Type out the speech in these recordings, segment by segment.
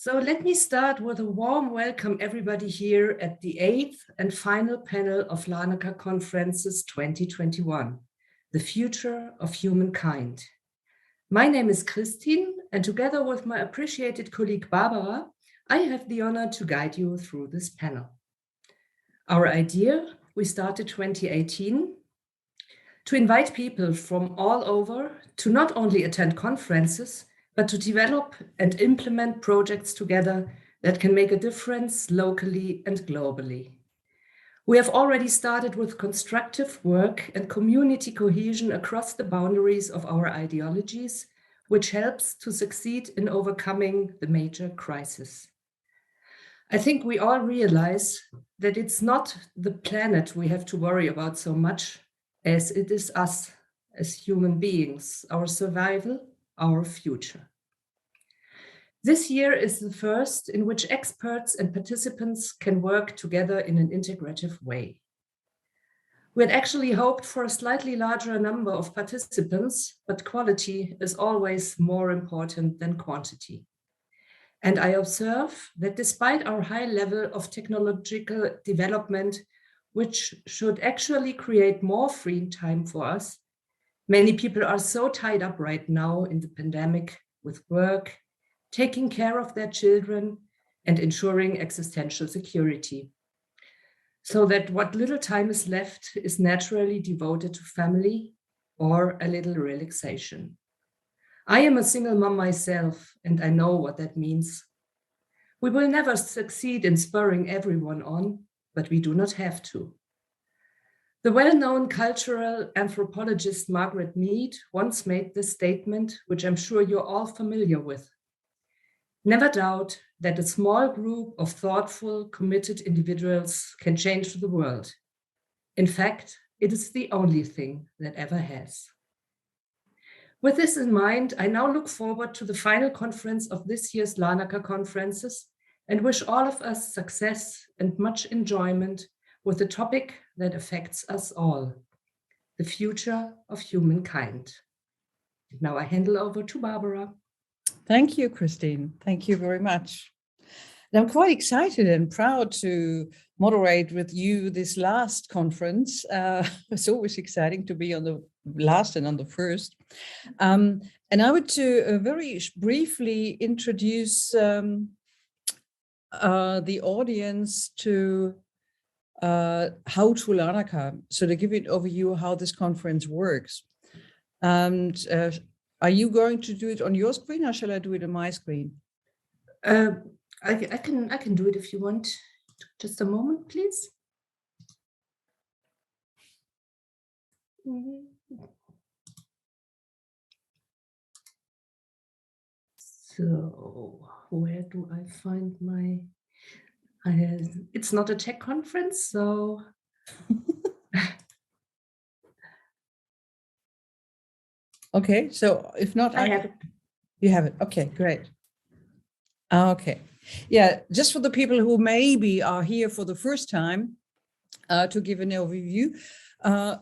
So let me start with a warm welcome everybody here at the 8th and final panel of Larnaca-Conferences 2021, The Future of Humankind. My name is Kristin, and together with my appreciated colleague Barbara, I have the honor to guide you through this panel. Our idea, we started 2018, to invite people from all over to not only attend conferences, but to develop and implement projects together that can make a difference locally and globally. We have already started with constructive work and community cohesion across the boundaries of our ideologies, which helps to succeed in overcoming the major crisis. I think we all realize that it's not the planet we have to worry about so much as it is us as human beings, our survival, our future. This year is the first in which experts and participants can work together in an integrative way. We had actually hoped for a slightly larger number of participants, but quality is always more important than quantity. And I observe that despite our high level of technological development, which should actually create more free time for us, many people are so tied up right now in the pandemic with work, taking care of their children, and ensuring existential security, so that what little time is left is naturally devoted to family or a little relaxation. I am a single mom myself, and I know what that means. We will never succeed in spurring everyone on, but we do not have to. The well-known cultural anthropologist Margaret Mead once made this statement, which I'm sure you're all familiar with. Never doubt that a small group of thoughtful, committed individuals can change the world. In fact, it is the only thing that ever has. With this in mind, I now look forward to the final conference of this year's Larnaca-Conferences and wish all of us success and much enjoyment with the topic that affects us all, the future of humankind. Now I hand over to Barbara. Thank you, Kristin. Thank you very much. And I'm quite excited and proud to moderate with you this last conference. It's always exciting to be on the last and on the first. And I would to very briefly introduce the audience to how to Larnaca, so to give you an overview how this conference works. And are you going to do it on your screen, or shall I do it on my screen? I can do it if you want. Just a moment, please. So where do I find my? It's not a tech conference, so. Okay, so if not, I have it. You have it. Okay, great. Okay, yeah, just for the people who maybe are here for the first time, to give an overview,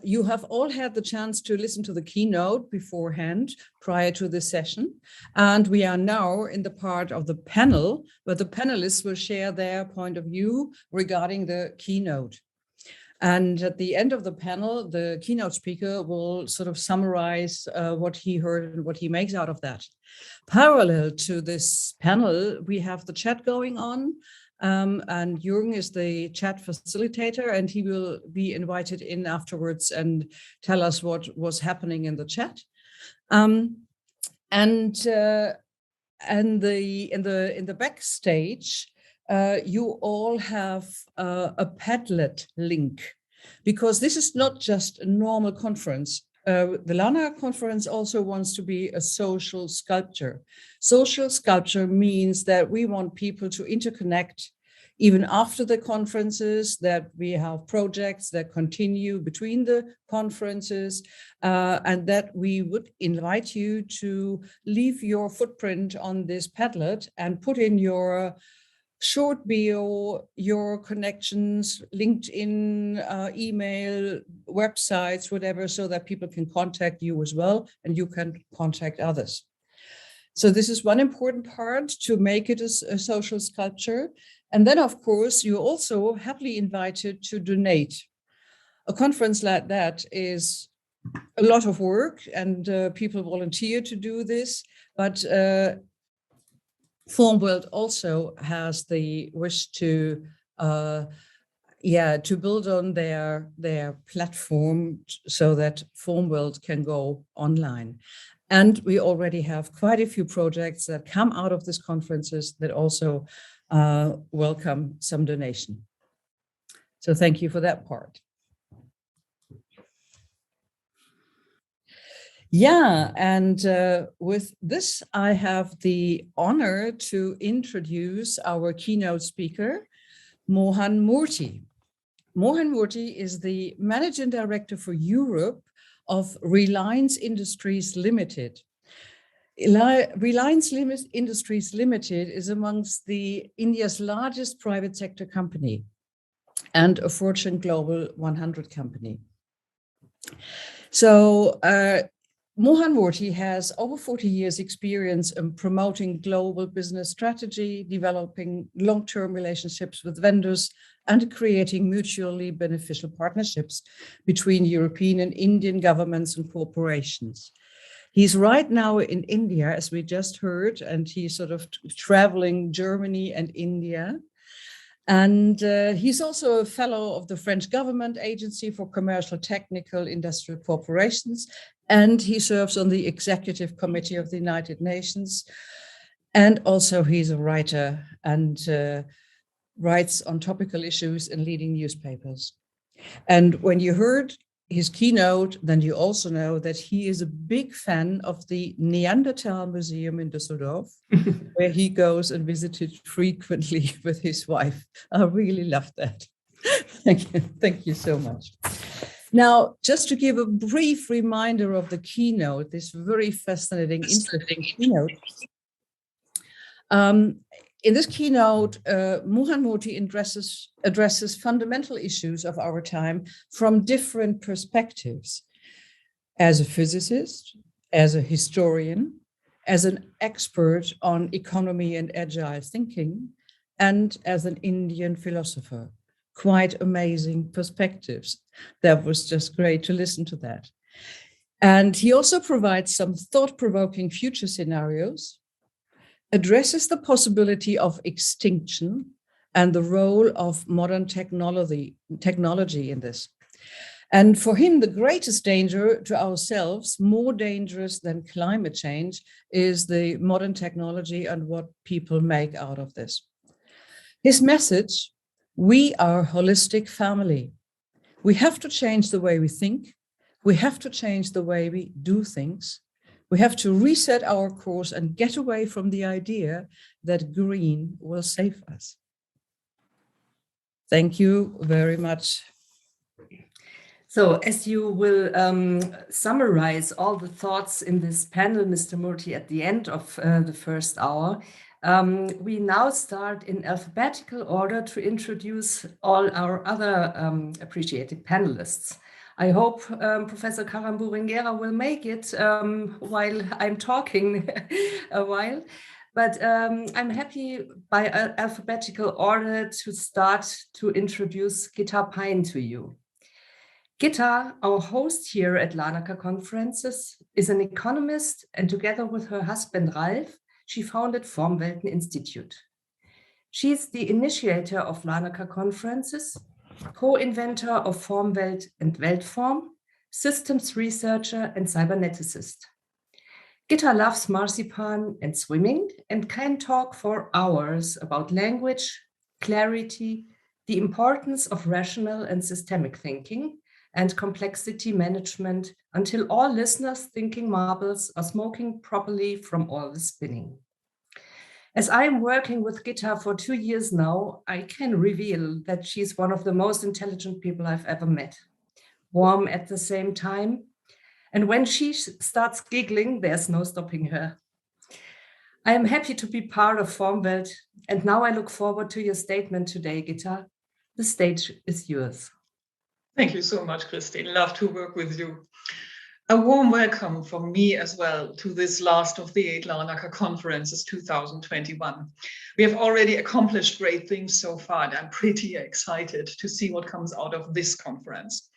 you have all had the chance to listen to the keynote beforehand, prior to this session. And we are now in the part of the panel where the panelists will share their point of view regarding the keynote. And at the end of the panel, the keynote speaker will sort of summarize what he heard and what he makes out of that. Parallel to this panel, we have the chat going on. And Jürgen is the chat facilitator, and he will be invited in afterwards and tell us what was happening in the chat. In the backstage, you all have a Padlet link, because this is not just a normal conference. The Larnaca conference also wants to be a social sculpture. Social sculpture means that we want people to interconnect even after the conferences, that we have projects that continue between the conferences, and that we would invite you to leave your footprint on this Padlet and put in your short bio, your connections, LinkedIn, email, websites, whatever, so that people can contact you as well, and you can contact others. So this is one important part to make it a social sculpture. And then, of course, you're also happily invited to donate. A conference like that is a lot of work, and people volunteer to do this. But FORMWELT also has the wish to build on their platform so that FORMWELT can go online. And we already have quite a few projects that come out of these conferences that also welcome some donation. So thank you for that part. Yeah, and with this, I have the honor to introduce our keynote speaker, Mohan Murti. Mohan Murti is the Managing Director for Europe of Reliance Industries Limited. Reliance Industries Limited is amongst India's largest private sector company and a Fortune Global 100 company. So Mohan Murti has over 40 years experience in promoting global business strategy, developing long-term relationships with vendors, and creating mutually beneficial partnerships between European and Indian governments and corporations. He's right now in India, as we just heard, and he's sort of traveling Germany and India. And he's also a fellow of the French Government Agency for Commercial, Technical, Industrial Corporations, and he serves on the Executive Committee of the United Nations. And also he's a writer and writes on topical issues in leading newspapers. And when you heard his keynote, then you also know that he is a big fan of the Neanderthal Museum in Düsseldorf, where he goes and visited frequently with his wife. I really love that. Thank you so much. Now, just to give a brief reminder of the keynote, this very fascinating, interesting keynote. In this keynote, Mohan Murti addresses fundamental issues of our time from different perspectives. As a physicist, as a historian, as an expert on economy and agile thinking, and as an Indian philosopher. Quite amazing perspectives. That was just great to listen to that. And he also provides some thought-provoking future scenarios, addresses the possibility of extinction and the role of modern technology in this. And for him, the greatest danger to ourselves, more dangerous than climate change, is the modern technology and what people make out of this. His message: we are a holistic family. We have to change the way we think. We have to change the way we do things. We have to reset our course and get away from the idea that green will save us. Thank you very much. So as you will summarize all the thoughts in this panel, Mr. Murti, at the end of the first hour, we now start in alphabetical order to introduce all our other appreciated panelists. I hope Professor Karambu-Ringera will make it while I'm talking a while. But I'm happy by alphabetical order to start to introduce Gitta Peyn to you. Gitta, our host here at Larnaca-Conferences, is an economist, and together with her husband Ralf, she founded FORMWELT Institute. She is the initiator of Larnaca-Conferences, co-inventor of FORMWELT and Weltform, systems researcher and cyberneticist. Gitta loves marzipan and swimming and can talk for hours about language, clarity, the importance of rational and systemic thinking, and complexity management until all listeners' thinking marbles are smoking properly from all the spinning. As I am working with Gitta for 2 years now, I can reveal that she's one of the most intelligent people I've ever met. Warm at the same time. And when she starts giggling, there's no stopping her. I am happy to be part of FORMWELT, and now I look forward to your statement today, Gitta. The stage is yours. Thank you so much, Kristin. Love to work with you. A warm welcome from me as well to this last of the 8 Larnaca-Conferences 2021. We have already accomplished great things so far, and I'm pretty excited to see what comes out of this conference.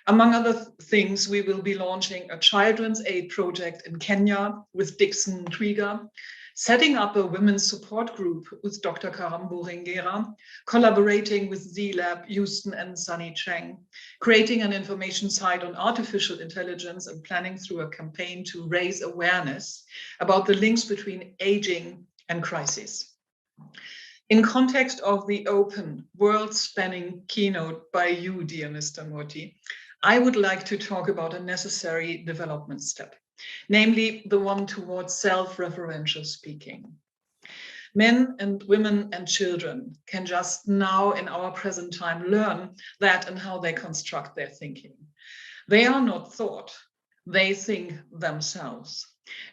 Among other things, we will be launching a children's aid project in Kenya with Dixon Twiga, setting up a women's support group with Dr. Karambo Ringera, collaborating with Z-Lab, Houston and Sunny Cheng, creating an information site on artificial intelligence and planning through a campaign to raise awareness about the links between aging and crisis. In context of the open, world-spanning keynote by you, dear Mr. Murti, I would like to talk about a necessary development step, namely the one towards self-referential speaking. Men and women and children can just now in our present time learn that and how they construct their thinking. They are not thought, they think themselves.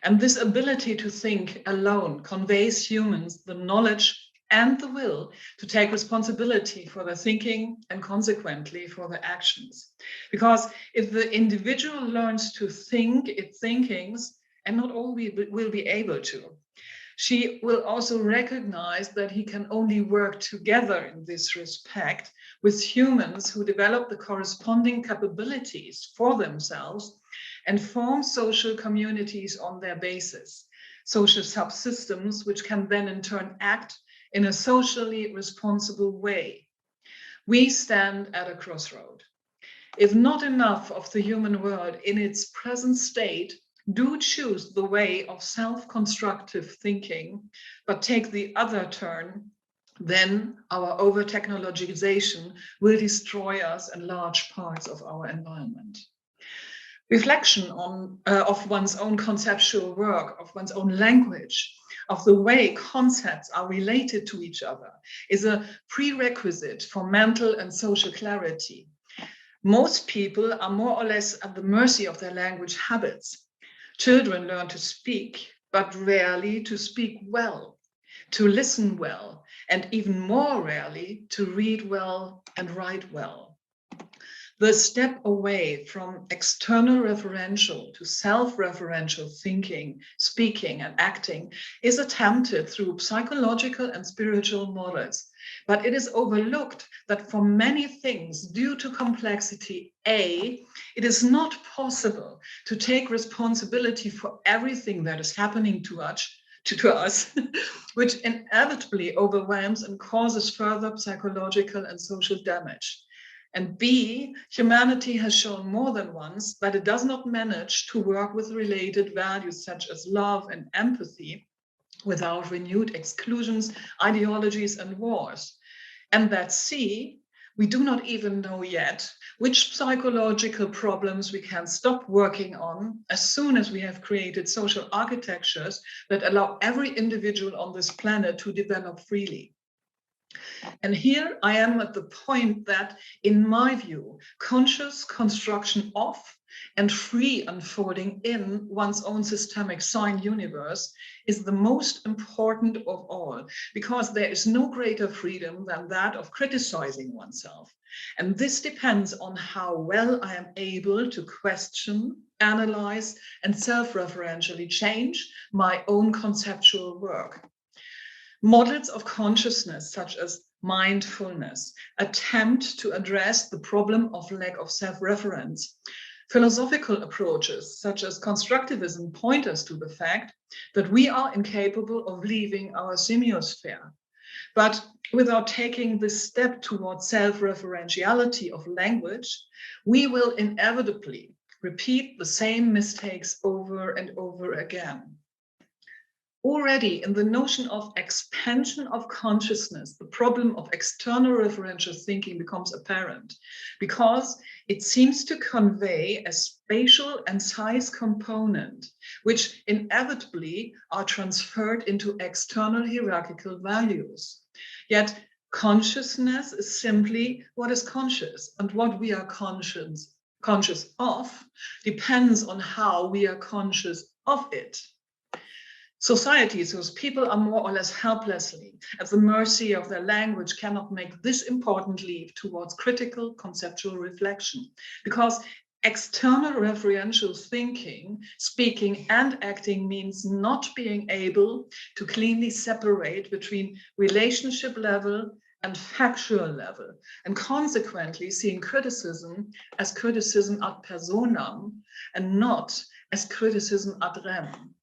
And this ability to think alone conveys humans the knowledge and the will to take responsibility for their thinking and consequently for their actions. Because if the individual learns to think its thinkings, and not all will be able to, she will also recognize that he can only work together in this respect with humans who develop the corresponding capabilities for themselves and form social communities on their basis, social subsystems which can then in turn act in a socially responsible way. We stand at a crossroad. If not enough of the human world in its present state do choose the way of self-constructive thinking, but take the other turn, then our over-technologization will destroy us and large parts of our environment. Reflection of one's own conceptual work, of one's own language, of the way concepts are related to each other is a prerequisite for mental and social clarity. Most people are more or less at the mercy of their language habits. Children learn to speak, but rarely to speak well, to listen well, and even more rarely to read well and write well. The step away from external referential to self-referential thinking, speaking, and acting is attempted through psychological and spiritual models. But it is overlooked that for many things, due to complexity, it is not possible to take responsibility for everything that is happening to us, which inevitably overwhelms and causes further psychological and social damage. And B, humanity has shown more than once that it does not manage to work with related values such as love and empathy without renewed exclusions, ideologies, and wars. And that C, we do not even know yet which psychological problems we can stop working on as soon as we have created social architectures that allow every individual on this planet to develop freely. And here I am at the point that, in my view, conscious construction of and free unfolding in one's own systemic sign universe is the most important of all, because there is no greater freedom than that of criticizing oneself. And this depends on how well I am able to question, analyze, and self-referentially change my own conceptual work. Models of consciousness, such as mindfulness, attempt to address the problem of lack of self-reference. Philosophical approaches, such as constructivism, point us to the fact that we are incapable of leaving our semiosphere. But without taking this step towards self-referentiality of language, we will inevitably repeat the same mistakes over and over again. Already in the notion of expansion of consciousness, the problem of external referential thinking becomes apparent because it seems to convey a spatial and size component, which inevitably are transferred into external hierarchical values. Yet consciousness is simply what is conscious, and what we are conscious of depends on how we are conscious of it. Societies whose people are more or less helplessly at the mercy of their language cannot make this important leap towards critical conceptual reflection, because External referential thinking, speaking, and acting means not being able to cleanly separate between relationship level and factual level, and consequently seeing criticism as criticism ad personam and not as criticism ad rem.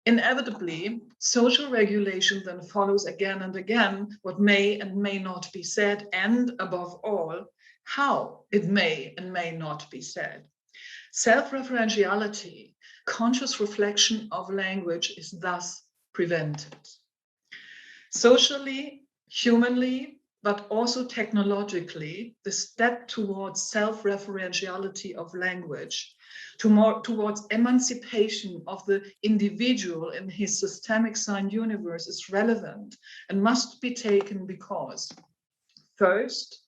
Inevitably, social regulation then follows again and again what may and may not be said, and above all, how it may and may not be said. Self-referentiality, conscious reflection of language, is thus prevented. Socially, humanly, but also technologically, the step towards self-referentiality of language, towards emancipation of the individual in his systemic sign universe is relevant and must be taken because, first,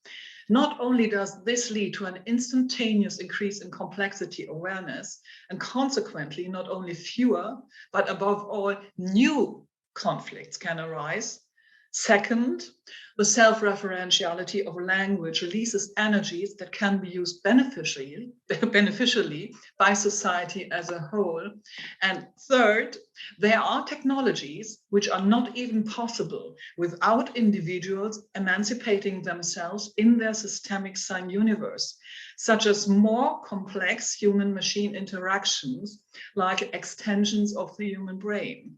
not only does this lead to an instantaneous increase in complexity awareness, and consequently not only fewer, but above all new conflicts can arise. Second, the self-referentiality of language releases energies that can be used beneficially by society as a whole. And third, there are technologies which are not even possible without individuals emancipating themselves in their systemic sign universe, such as more complex human-machine interactions, like extensions of the human brain.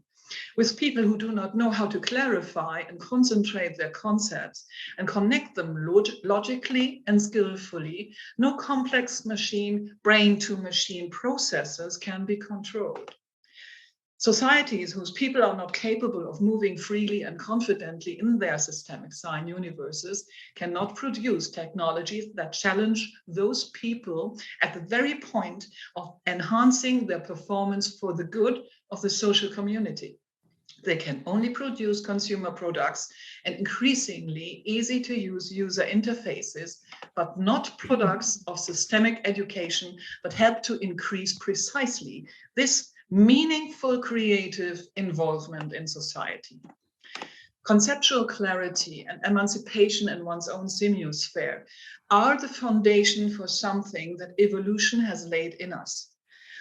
With people who do not know how to clarify and concentrate their concepts and connect them logically and skillfully, no complex machine, brain-to-machine processes can be controlled. Societies whose people are not capable of moving freely and confidently in their systemic sign universes cannot produce technologies that challenge those people at the very point of enhancing their performance for the good of the social community. They can only produce consumer products and increasingly easy to use user interfaces, but not products of systemic education, but help to increase precisely this meaningful creative involvement in society. Conceptual clarity and emancipation in one's own semiosphere are the foundation for something that evolution has laid in us.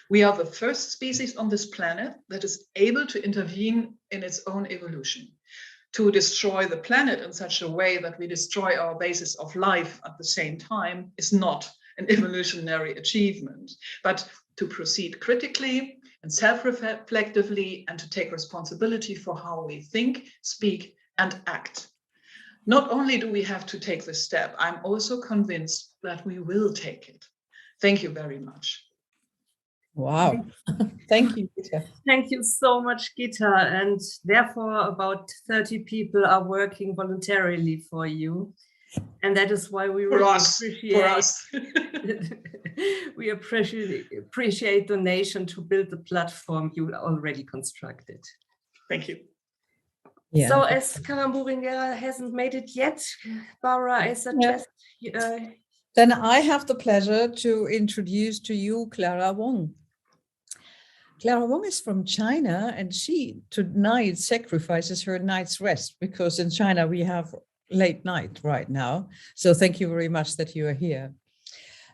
We are the first species on this planet that is able to intervene in its own evolution. To destroy the planet in such a way that we destroy our basis of life at the same time is not an evolutionary achievement, but to proceed critically and self-reflectively and to take responsibility for how we think, speak, and act. Not only do we have to take this step, I'm also convinced that we will take it. Thank you very much. Wow. Thank you, Gitta. Thank you so much, Gitta. And therefore, about 30 people are working voluntarily for you. And that is why we really appreciate donation to build the platform you already constructed. Thank you. Yeah. So as Clara Muringer hasn't made it yet, Barbara, I suggest... Then I have the pleasure to introduce to you Clara Wong. Clara Wong is from China, and she tonight sacrifices her night's rest because in China we have late night right now. So thank you very much that you are here.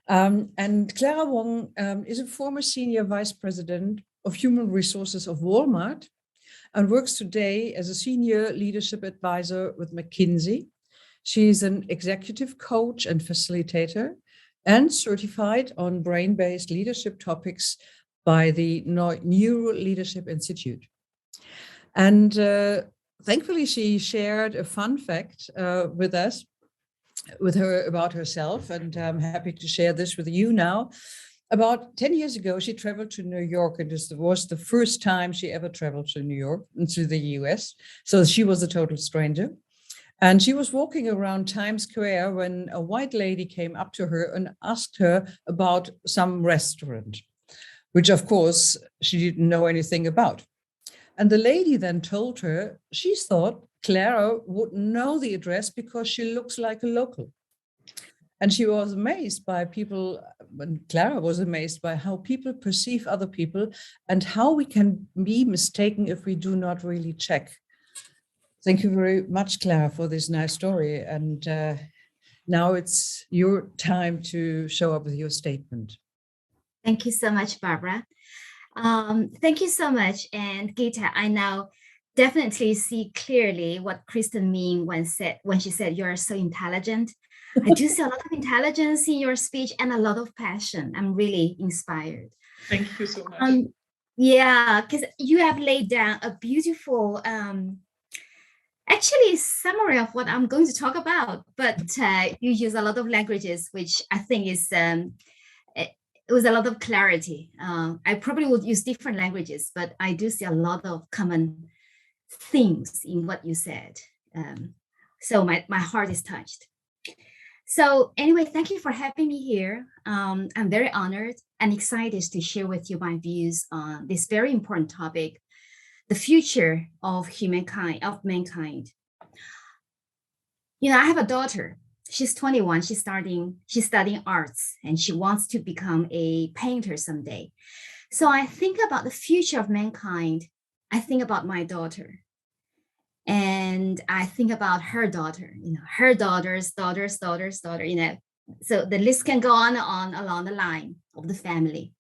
And Clara Wong is a former senior vice president of human resources of Walmart and works today as a senior leadership advisor with McKinsey. She's an executive coach and facilitator and certified on brain-based leadership topics by the Neuro Leadership Institute. And thankfully, she shared a fun fact with her about herself, and I'm happy to share this with you now. About 10 years ago, she traveled to New York, and this was the first time she ever traveled to New York and to the US. So she was a total stranger. And she was walking around Times Square when a white lady came up to her and asked her about some restaurant, which of course she didn't know anything about. And the lady then told her she thought Clara would know the address because she looks like a local. And she was amazed by people, and Clara was amazed by how people perceive other people and how we can be mistaken if we do not really check. Thank you very much, Clara, for this nice story. And now it's your time to show up with your statement. Thank you so much, Barbara. Thank you so much. And Gitta, I now definitely see clearly what Kristin mean when she said you're so intelligent. I do see a lot of intelligence in your speech and a lot of passion. I'm really inspired. Thank you so much. Yeah, because you have laid down a beautiful, actually summary of what I'm going to talk about, but you use a lot of languages, which I think is it was a lot of clarity. I probably would use different languages, but I do see a lot of common things in what you said. So my heart is touched. So anyway, thank you for having me here. I'm very honored and excited to share with you my views on this very important topic, the future of mankind. You know, I have a daughter. She's 21. She's studying arts, and she wants to become a painter someday. So I think about the future of mankind. I think about my daughter. And I think about her daughter, you know, her daughter's daughter, you know, so the list can go on along the line of the family.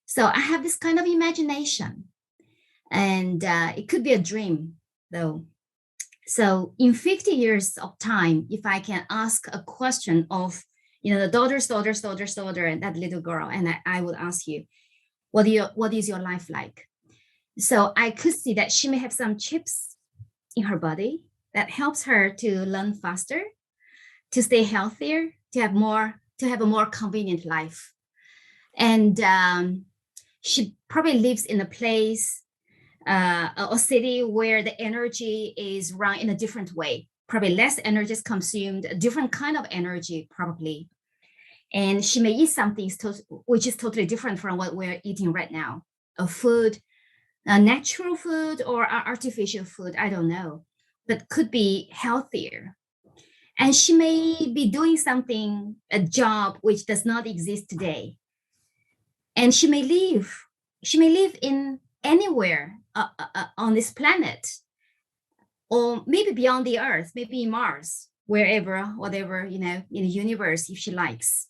So I have this kind of imagination, and it could be a dream though. So in 50 years of time, if I can ask a question of, you know, the daughter's daughter, and that little girl, and I would ask you, what is your life like? So I could see that she may have some chips in her body that helps her to learn faster, to stay healthier, to have a more convenient life. And she probably lives in a place, a city where the energy is run in a different way. Probably less energy is consumed, a different kind of energy probably. And she may eat something which is totally different from what we're eating right now. A natural food or artificial food, I don't know, but could be healthier. And she may be doing a job which does not exist today. And she may live in anywhere on this planet, or maybe beyond the earth, maybe in Mars, wherever, whatever, you know, in the universe, if she likes.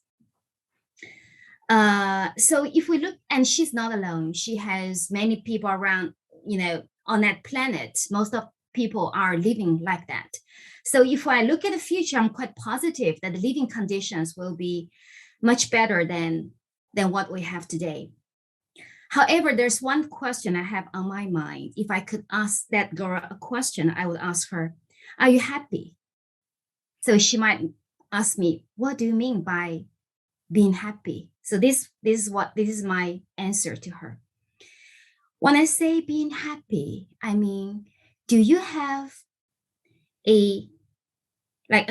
So if we look, and she's not alone, she has many people around, you know, on that planet. Most of people are living like that. So if I look at the future, I'm quite positive that the living conditions will be much better than what we have today. However, there's one question I have on my mind. If I could ask that girl a question, I would ask her, are you happy? So she might ask me, what do you mean by being happy? So this is my answer to her. When I say being happy, I mean, do you have a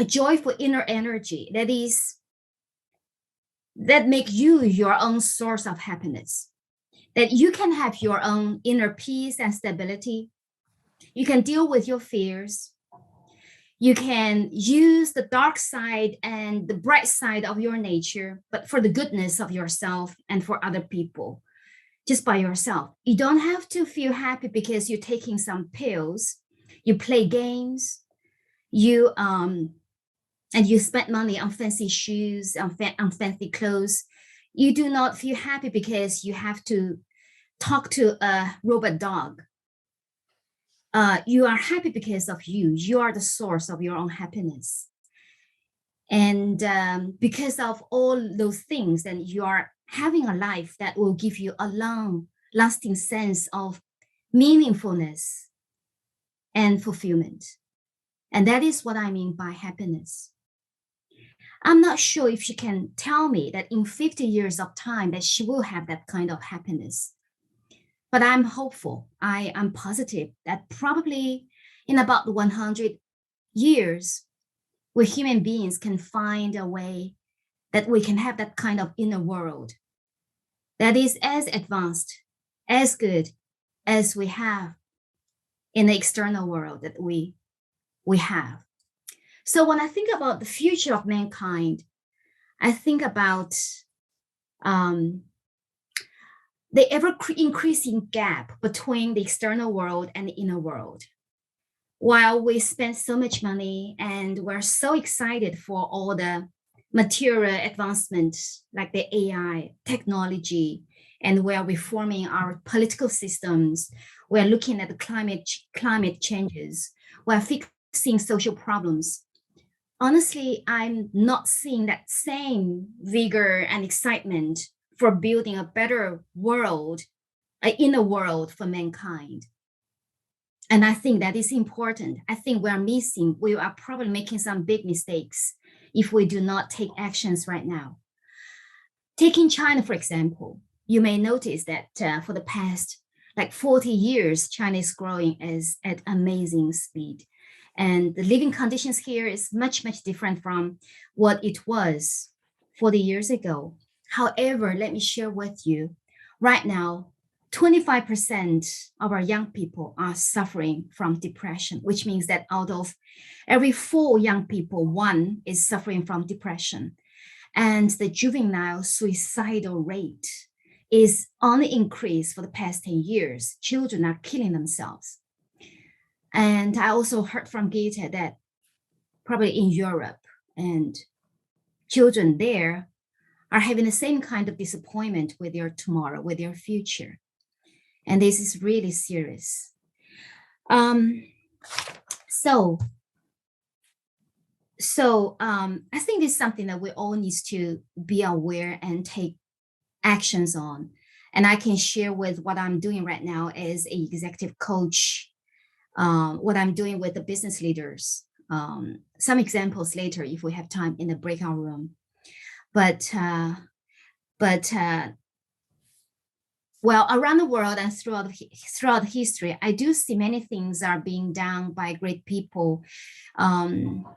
joyful inner energy that make you your own source of happiness, that you can have your own inner peace and stability? You can deal with your fears. You can use the dark side and the bright side of your nature, but for the goodness of yourself and for other people, just by yourself. You don't have to feel happy because you're taking some pills, you play games, and you spend money on fancy shoes, on fancy clothes. You do not feel happy because you have to talk to a robot dog. You are happy because of you. You are the source of your own happiness. And because of all those things, then you are having a life that will give you a long-lasting sense of meaningfulness and fulfillment. And that is what I mean by happiness. I'm not sure if she can tell me that in 50 years of time that she will have that kind of happiness. But I'm hopeful. I am positive that probably in about 100 years, we human beings can find a way that we can have that kind of inner world that is as advanced, as good as we have in the external world that we have. So when I think about the future of mankind, I think about the ever-increasing gap between the external world and the inner world. While we spend so much money and we're so excited for all the material advancement like the AI technology, and we are reforming our political systems. We're looking at the climate changes. We're fixing social problems. Honestly, I'm not seeing that same vigor and excitement for building a better world, inner world for mankind. And I think that is important. I think we are probably making some big mistakes if we do not take actions right now. Taking China, for example, you may notice that for the past 40 years, China is growing at amazing speed. And the living conditions here is much, much different from what it was 40 years ago. However, let me share with you, right now, 25% of our young people are suffering from depression, which means that out of every 4 young people, 1 is suffering from depression. And the juvenile suicidal rate is on the increase for the past 10 years. Children are killing themselves. And I also heard from Gitta that probably in Europe, and children there are having the same kind of disappointment with their tomorrow, with their future. And this is really serious. I think this is something that we all need to be aware and take actions on. And I can share with what I'm doing right now as an executive coach, what I'm doing with the business leaders. Some examples later if we have time in the breakout room. Well, around the world and throughout history, I do see many things are being done by great people. I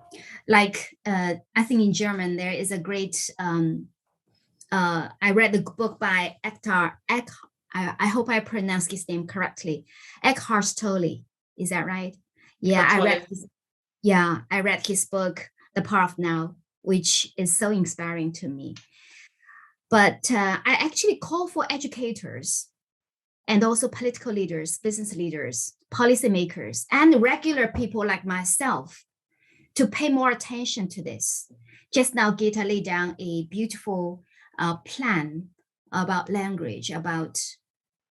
think in German, there is a great, I read the book by I hope I pronounced his name correctly, Eckhart Tolle. Is that right? Yeah, I read his book, The Power of Now, which is so inspiring to me. But I actually call for educators and also political leaders, business leaders, policymakers, and regular people like myself to pay more attention to this. Just now, Gitta laid down a beautiful plan about language, about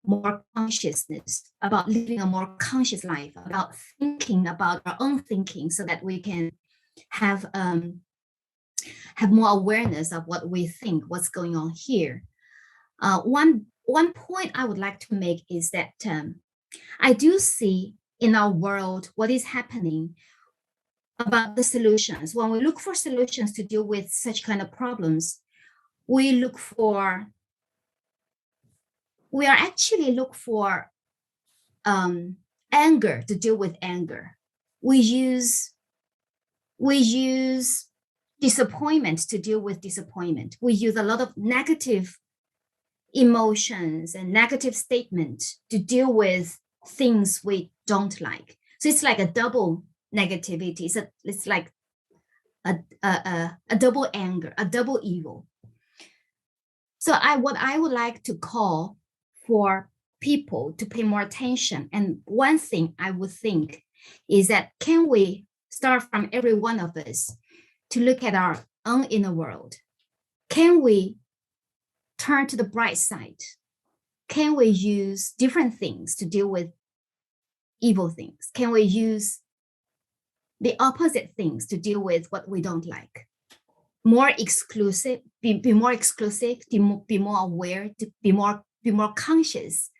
more consciousness, about living a more conscious life, about thinking about our own thinking so that we can have more awareness of what we think, what's going on here. One point I would like to make is that I do see in our world what is happening about the solutions. When we look for solutions to deal with such kind of problems, we actually look for anger to deal with anger. We use disappointment to deal with disappointment. We use a lot of negative emotions and negative statements to deal with things we don't like. So it's like a double negativity. It's like a double anger, a double evil. So what I would like to call for people to pay more attention. And one thing I would think is that can we start from every one of us to look at our own inner world? Can we turn to the bright side? Can we use different things to deal with evil things? Can we use the opposite things to deal with what we don't like? More exclusive, be more exclusive, be more aware, to be more conscious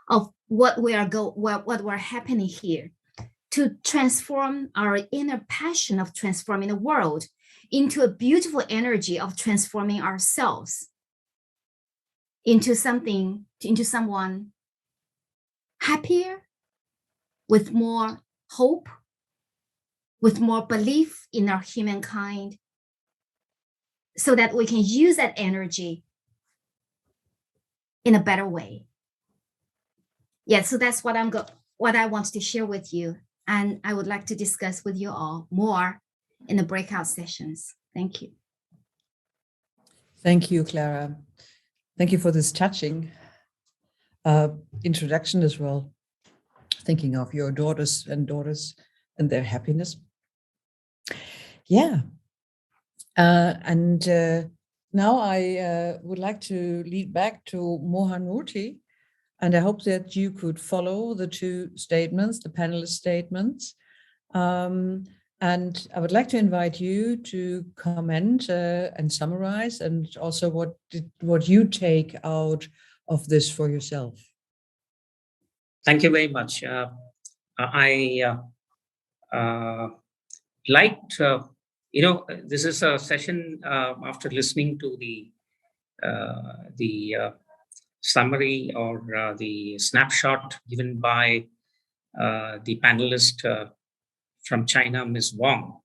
of what we're happening here, to transform our inner passion of transforming the world into a beautiful energy of transforming ourselves into someone happier, with more hope, with more belief in our humankind, so that we can use that energy in a better way. Yeah, so that's what I want to share with you. And I would like to discuss with you all more in the breakout sessions. Thank you. Thank you, Clara. Thank you for this touching introduction as well. Thinking of your daughters and their happiness. Yeah. Now I would like to lead back to Mohan Murti, and I hope that you could follow the two statements, the panelist statements. And I would like to invite you to comment and summarize, and also what you take out of this for yourself. Thank you very much. I liked, this is a session after listening to the summary or the snapshot given by the panelist from China, Ms. Wong.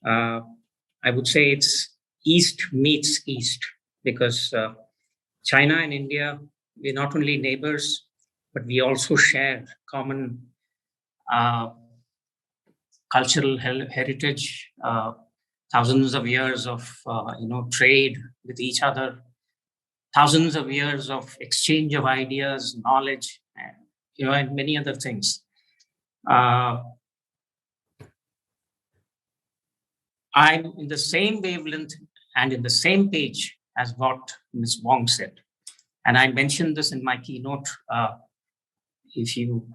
I would say it's East meets East, because China and India, we're not only neighbors, but we also share common cultural heritage, thousands of years of trade with each other, thousands of years of exchange of ideas, knowledge, and many other things. I'm in the same wavelength and in the same page as what Ms. Wong said. And I mentioned this in my keynote. If you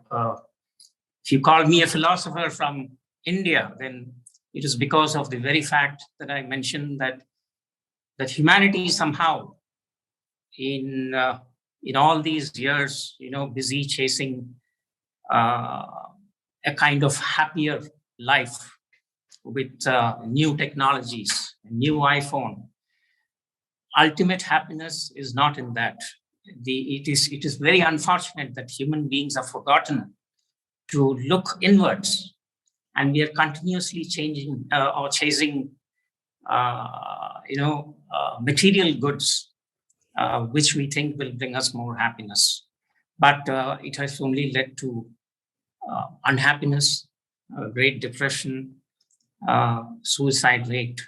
call me a philosopher from India, then it is because of the very fact that I mentioned that humanity somehow in all these years, busy chasing a kind of happier life with new technologies, new iPhone. Ultimate happiness is not in that. It is very unfortunate that human beings have forgotten to look inwards, and we are continuously changing or chasing, material goods, which we think will bring us more happiness. But it has only led to unhappiness, Great Depression, suicide rate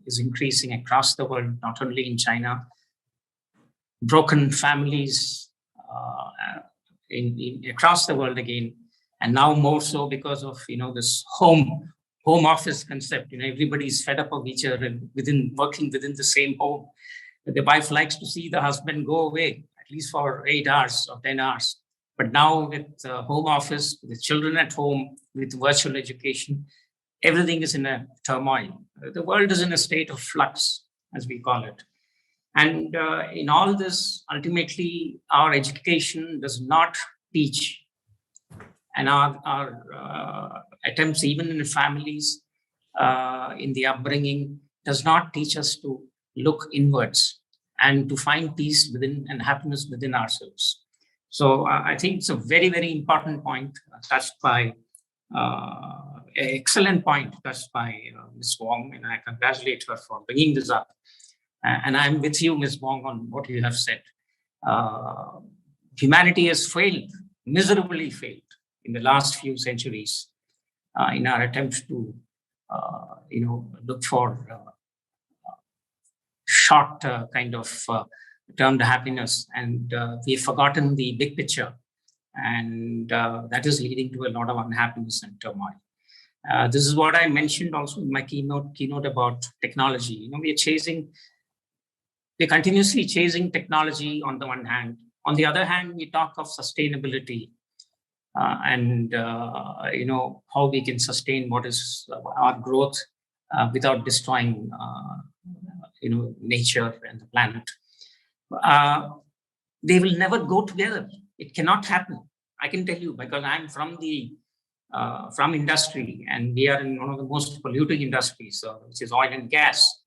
is increasing across the world, not only in China. Broken families across the world again, and now more so because of this home office concept. Everybody's fed up of each other and working within the same home. The wife likes to see the husband go away at least for 8 hours or 10 hours. But now with home office, with children at home, with virtual education, everything is in a turmoil. The world is in a state of flux, as we call it. And in all this, ultimately, our education does not teach. And our attempts, even in families, in the upbringing, does not teach us to look inwards and to find peace within and happiness within ourselves. So I think it's a very, very important point touched by, excellent point touched by Ms. Wong, and I congratulate her for bringing this up. And I'm with you, Ms. Wong, on what you have said. Humanity has failed, miserably failed, in the last few centuries in our attempt to, look for short kind of termed happiness, and we've forgotten the big picture, and that is leading to a lot of unhappiness and turmoil. This is what I mentioned also in my keynote about technology. We're continuously chasing technology on the one hand. On the other hand, we talk of sustainability and how we can sustain what is our growth without destroying nature and the planet. They will never go together. It cannot happen. I can tell you, because I'm from industry, and we are in one of the most polluting industries, which is oil and gas,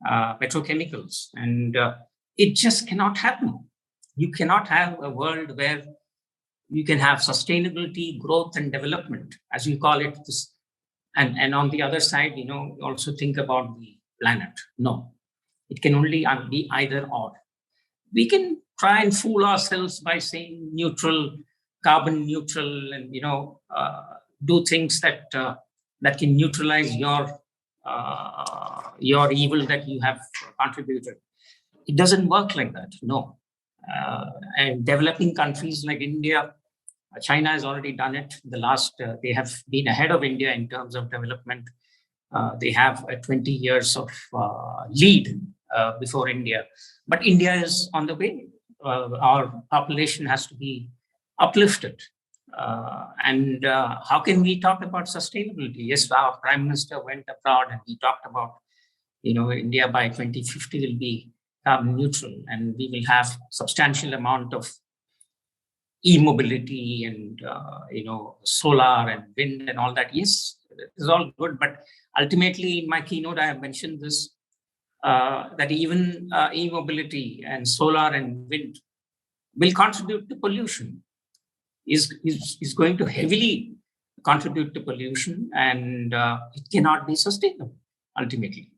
petrochemicals, and it just cannot happen. You cannot have a world where you can have sustainability, growth, and development, as you call it. And on the other side, also think about the planet. No, it can only be either or. We can try and fool ourselves by saying neutral, carbon neutral, and do things that can neutralize your evil that you have contributed. It doesn't work like that. No. And developing countries like India, China has already done it. They have been ahead of India in terms of development. They have 20 years of lead before India. But India is on the way. Our population has to be uplifted. And how can we talk about sustainability? Yes, our Prime Minister went abroad and he talked about, India by 2050 will be carbon neutral, and we will have substantial amount of e-mobility and solar and wind and all that. Yes, it's all good, but ultimately in my keynote I have mentioned this, that even e-mobility and solar and wind will contribute to pollution, is going to heavily contribute to pollution, and it cannot be sustainable ultimately.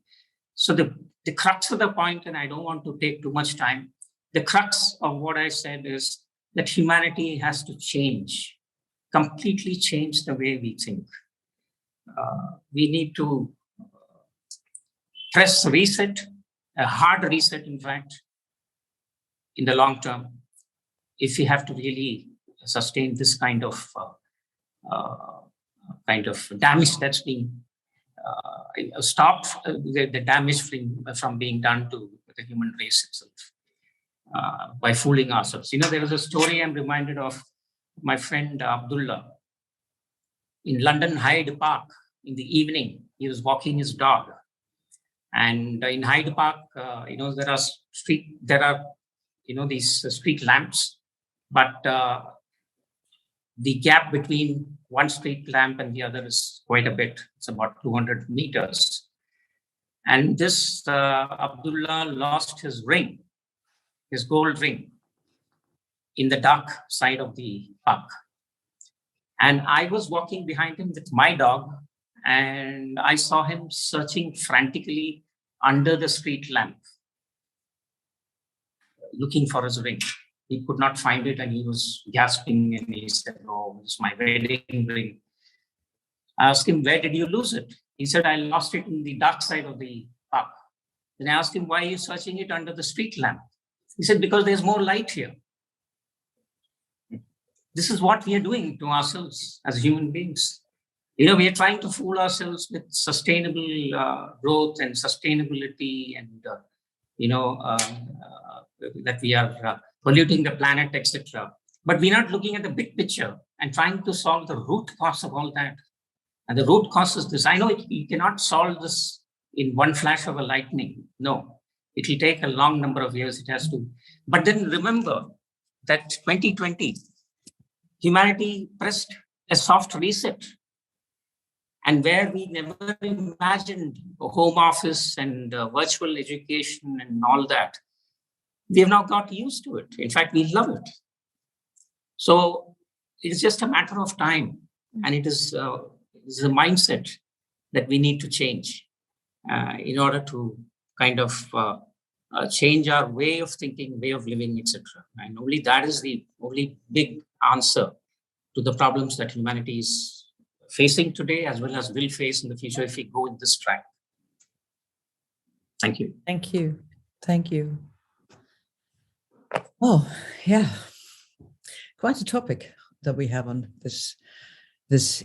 So the crux of the point, and I don't want to take too much time, the crux of what I said is that humanity has to change, completely change the way we think. We need to press reset, a hard reset, in fact, in the long term, if we have to really sustain this kind of damage that's being stopped, the damage from being done to the human race itself by fooling ourselves. There was a story I'm reminded of my friend Abdullah in London Hyde Park. In the evening, he was walking his dog, and in Hyde Park, there are these street lamps, but the gap between one street lamp and the other is quite a bit. It's about 200 meters. And this Abdullah lost his ring, his gold ring, in the dark side of the park. And I was walking behind him with my dog, and I saw him searching frantically under the street lamp, looking for his ring. He could not find it, and he was gasping, and he said, "Oh, it's my wedding ring." I asked him, "Where did you lose it?" He said, "I lost it in the dark side of the park." Then I asked him, "Why are you searching it under the street lamp?" He said, "Because there's more light here." This is what we are doing to ourselves as human beings. We are trying to fool ourselves with sustainable growth and sustainability, and that we are polluting the planet, etc. But we're not looking at the big picture and trying to solve the root cause of all that. And the root cause is this. I know you cannot solve this in one flash of a lightning. No, it will take a long number of years. It has to. But then remember that 2020, humanity pressed a soft reset. And where we never imagined a home office and virtual education and all that, we have now got used to it. In fact, we love it. So it is just a matter of time. And it is a mindset that we need to change in order to kind of change our way of thinking, way of living, etc. And only that is the only big answer to the problems that humanity is facing today, as well as will face in the future if we go in this track. Thank you. Thank you. Thank you. Oh, yeah. Quite a topic that we have on this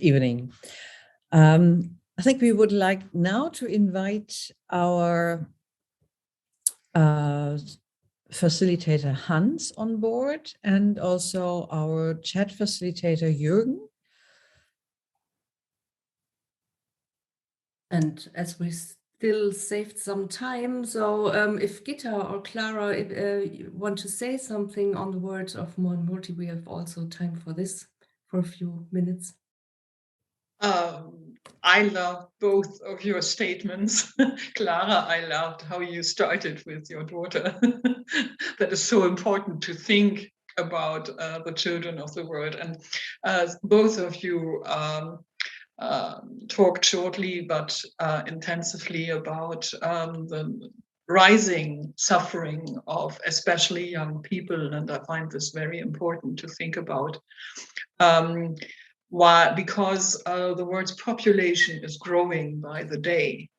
evening. I think we would like now to invite our facilitator Hans on board, and also our chat facilitator Jürgen. And as we still saved some time, so if Gitta or Clara want to say something on the words of Mohan and Murti, we have also time for this for a few minutes. I love both of your statements. Clara, I loved how you started with your daughter. That is so important to think about the children of the world. And both of you talked shortly but intensively about the rising suffering of especially young people, and I find this very important to think about. Why? Because the world's population is growing by the day,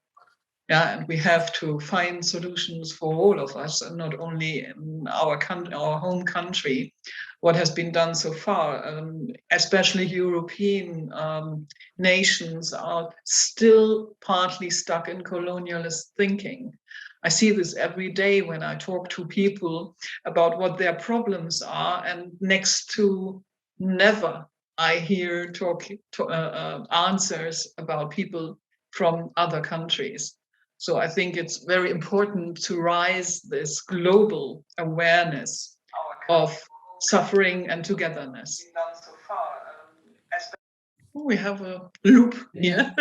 Yeah, and we have to find solutions for all of us, and not only in our home country. What has been done so far, especially European nations, are still partly stuck in colonialist thinking. I see this every day when I talk to people about what their problems are, and next to never I hear answers about people from other countries. So I think it's very important to raise this global awareness of suffering and togetherness. Oh, we have a loop here.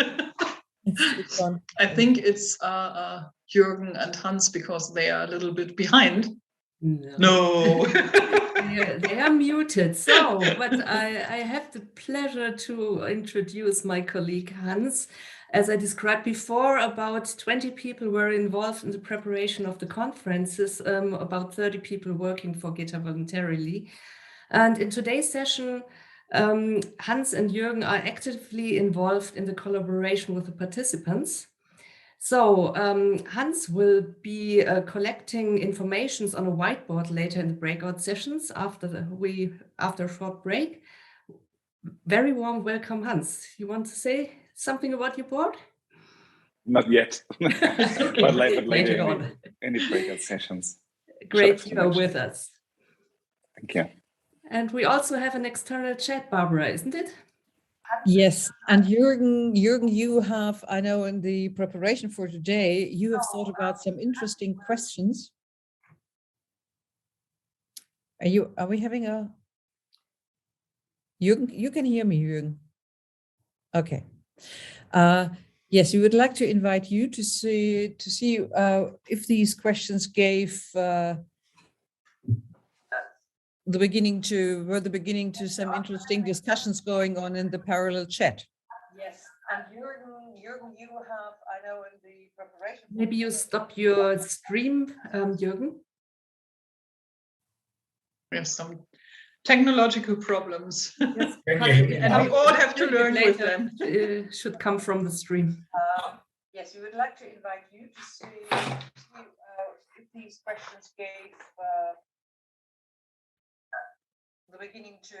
It's fun. I think it's Jürgen and Hans, because they are a little bit behind. No. They are muted. So, but I have the pleasure to introduce my colleague Hans. As I described before, about 20 people were involved in the preparation of the conferences, about 30 people working for Gitta voluntarily. And in today's session, Hans and Jürgen are actively involved in the collaboration with the participants. So Hans will be collecting informations on a whiteboard later in the breakout sessions after a short break. Very warm welcome, Hans. You want to say something about your board? Not yet, Okay. but later on. any breakout sessions. Great you are with us. Thank you. And we also have an external chat, Barbara, isn't it? Yes, and Jürgen, you have, I know in the preparation for today, you have thought about some interesting questions. Are we having a, Jürgen, you can hear me, Jürgen? Okay. Yes, we would like to invite you to see if these questions gave the beginning to some interesting discussions going on in the parallel chat. Yes, and Jürgen, you have, I know in the preparation. Maybe you stop your stream, Jürgen. We have some technological problems. Yes, and we all have to learn with them. Should come from the stream. Yes, we would like to invite you to see if these questions gave the beginning to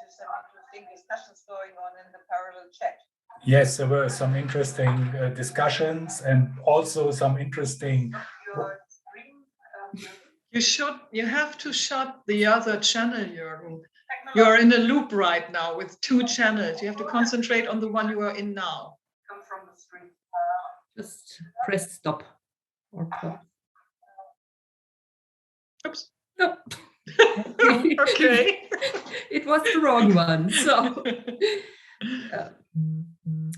some interesting discussions going on in the parallel chat. Yes, there were some interesting discussions and also some interesting. You have to shut the other channel, Jürgen. You are in a loop right now with 2 channels. You have to concentrate on the one you are in now. Come from the stream. Just press stop or pause. Oops. No. Okay. It was the wrong one. So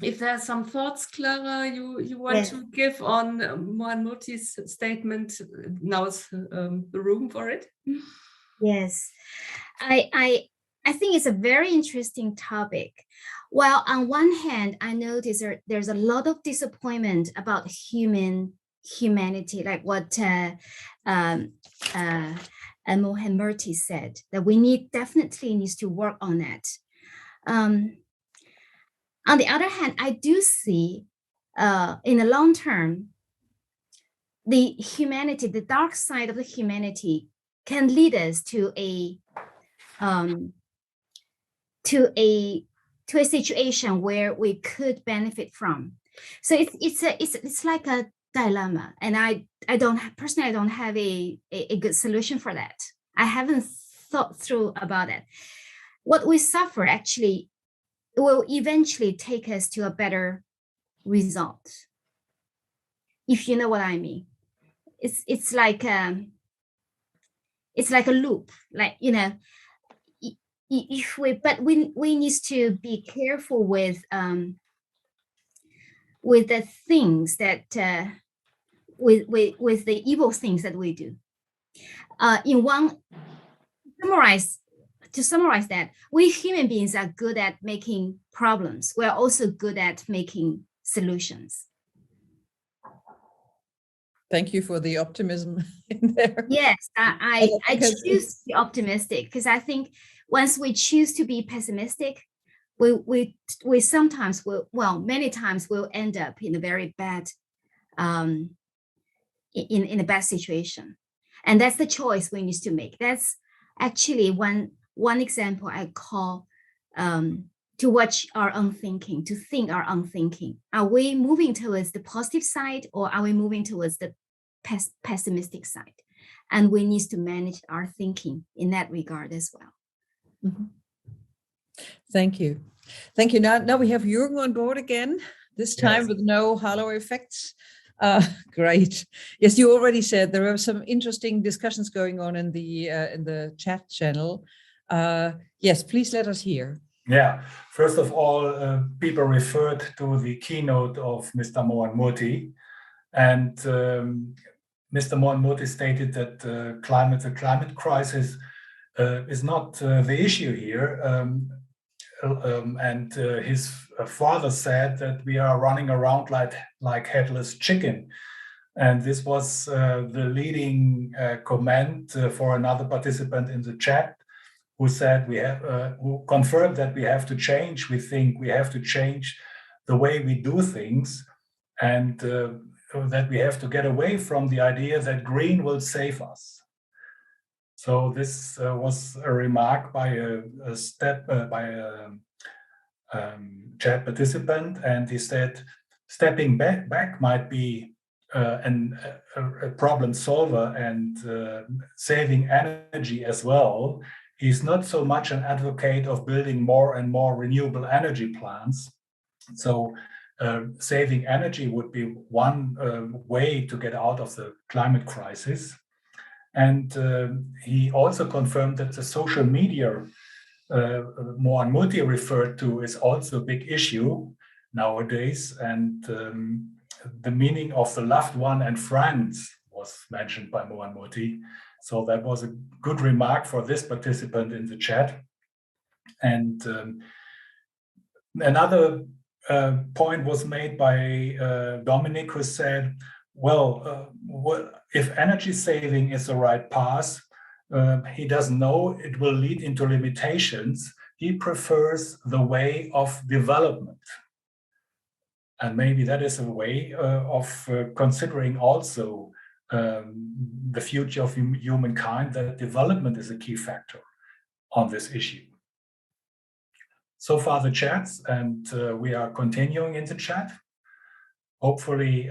if there are some thoughts, Clara, you want to give on Mohan Murti's statement, now is the room for it. Yes, I think it's a very interesting topic. Well, on one hand, I notice there's a lot of disappointment about humanity, like what Mohan Murti said, that we definitely needs to work on that. On the other hand, I do see in the long term, the dark side of the humanity can lead us to a situation where we could benefit from. So it's like a dilemma, and I don't have a good solution for that. I haven't thought through about it. What we suffer actually will eventually take us to a better result, if you know what I mean. It's like a loop, like, you know, if we need to be careful with the things that with the evil things that we do. To summarize that, we human beings are good at making problems. We're also good at making solutions. Thank you for the optimism in there. Yes, I choose to be optimistic, because I think once we choose to be pessimistic, we sometimes will, well, many times we'll end up in a very bad in a bad situation. And that's the choice we need to make. That's actually one example I call to watch our own thinking, to think our own thinking. Are we moving towards the positive side, or are we moving towards the pessimistic side? And we need to manage our thinking in that regard as well. Mm-hmm. Thank you. Thank you. Now we have Jürgen on board again, this time with no halo effects. Great. Yes, you already said there are some interesting discussions going on in the chat channel. Yes, please let us hear. Yeah, first of all, people referred to the keynote of Mr. Mohan Murti, and Mr. Mohan Murti stated that the climate crisis is not the issue here. And his father said that we are running around like headless chicken. And this was the leading comment for another participant in the chat, who said who confirmed that we have to change. We think we have to change the way we do things, and that we have to get away from the idea that green will save us. So this was a remark by a chat participant, and he said stepping back might be a problem solver and saving energy as well. He's not so much an advocate of building more and more renewable energy plants. So saving energy would be one way to get out of the climate crisis. And he also confirmed that the social media Mohan Murti referred to is also a big issue nowadays. And the meaning of the loved one and friends was mentioned by Mohan Murti. So that was a good remark for this participant in the chat. And another point was made by Dominik, who said, well, if energy saving is the right path, he doesn't know it will lead into limitations. He prefers the way of development. And maybe that is a way of considering also the future of humankind, that development is a key factor on this issue. So far the chats, and we are continuing in the chat. Hopefully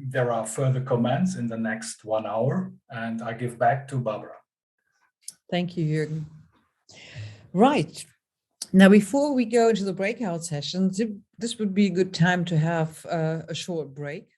there are further comments in the next 1 hour, and I give back to Barbara. Thank you, Jürgen. Right. Now, before we go into the breakout sessions, this would be a good time to have a short break.